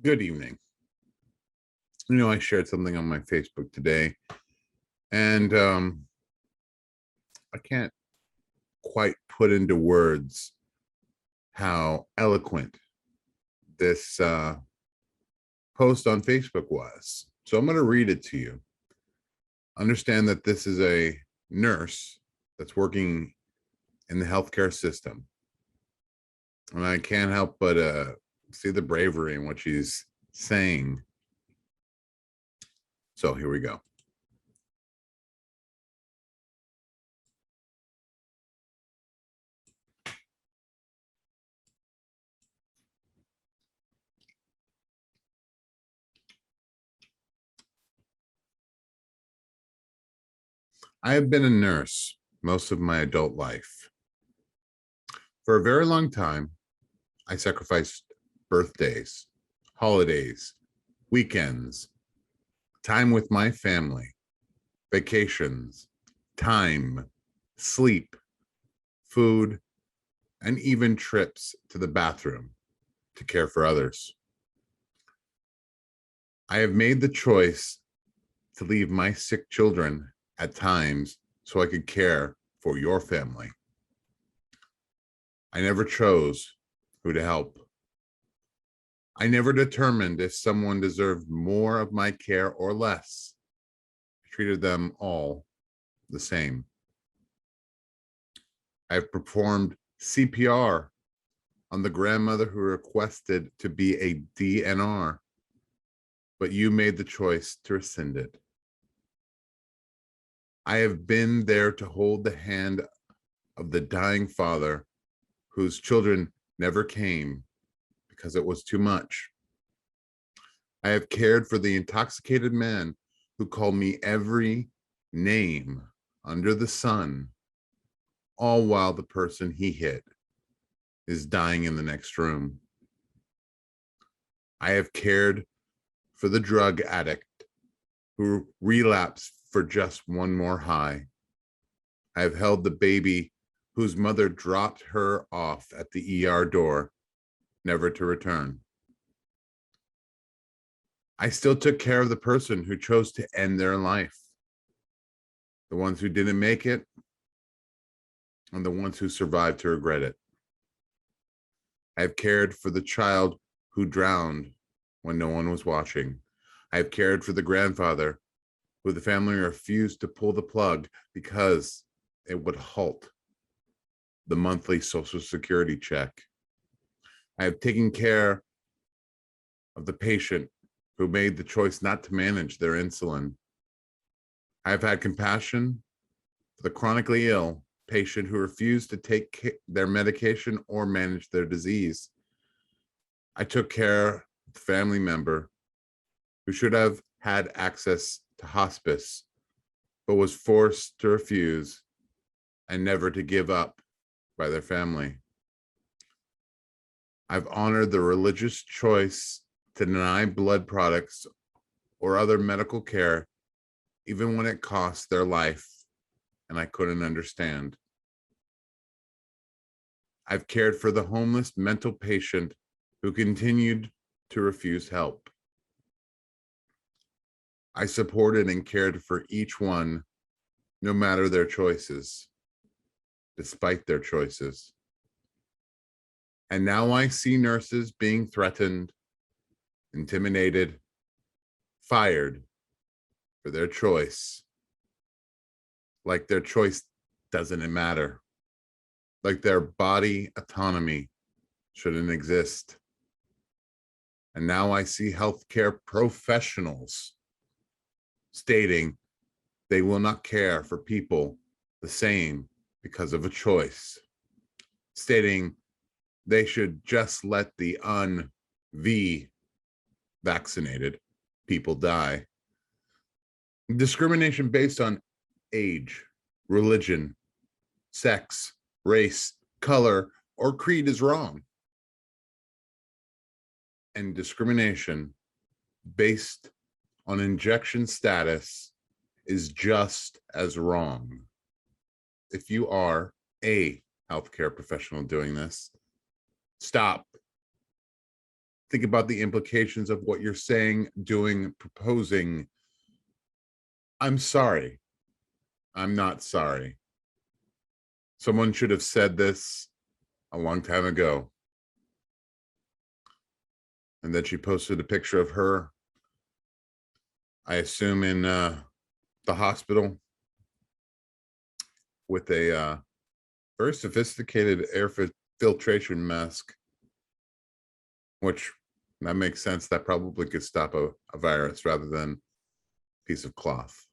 Good evening. I shared something on my Facebook today, and I can't quite put into words how eloquent this post on Facebook was. So I'm going to read it to you. Understand that this is a nurse that's working in the healthcare system. And I can't help but see the bravery in what she's saying. So here we go. I have been a nurse most of my adult life. For a very long time, I sacrificed birthdays, holidays, weekends, time with my family, vacations, time, sleep, food, and even trips to the bathroom to care for others. I have made the choice to leave my sick children at times so I could care for your family. I never chose who to help. I never determined if someone deserved more of my care or less. I treated them all the same. I've performed CPR on the grandmother who requested to be a DNR, but you made the choice to rescind it. I have been there to hold the hand of the dying father whose children never came because it was too much. I have cared for the intoxicated man who called me every name under the sun, all while the person he hit is dying in the next room. I have cared for the drug addict who relapsed for just one more high. I have held the baby whose mother dropped her off at the ER door, never to return. I still took care of the person who chose to end their life, the ones who didn't make it, and the ones who survived to regret it. I have cared for the child who drowned when no one was watching. I have cared for the grandfather who the family refused to pull the plug because it would halt the monthly Social Security check. I have taken care of the patient who made the choice not to manage their insulin. I have had compassion for the chronically ill patient who refused to take their medication or manage their disease. I took care of the family member who should have had access to hospice, but was forced to refuse and never to give up by their family. I've honored the religious choice to deny blood products or other medical care, even when it cost their life and I couldn't understand. I've cared for the homeless mental patient who continued to refuse help. I supported and cared for each one, no matter their choices, despite their choices. And now I see nurses being threatened, intimidated, fired for their choice. Like their choice doesn't matter. Like their body autonomy shouldn't exist. And now I see healthcare professionals stating they will not care for people the same because of a choice, stating they should just let the vaccinated people die. Discrimination based on age, religion, sex, race, color, or creed is wrong. And discrimination based on injection status is just as wrong. If you are a healthcare professional doing this, stop. think about the implications of what you're saying, doing, proposing. I'm sorry. I'm not sorry. Someone should have said this a long time ago. And then she posted a picture of her, I assume in the hospital, with a very sophisticated air filtration mask, which that makes sense. That probably could stop a virus rather than a piece of cloth.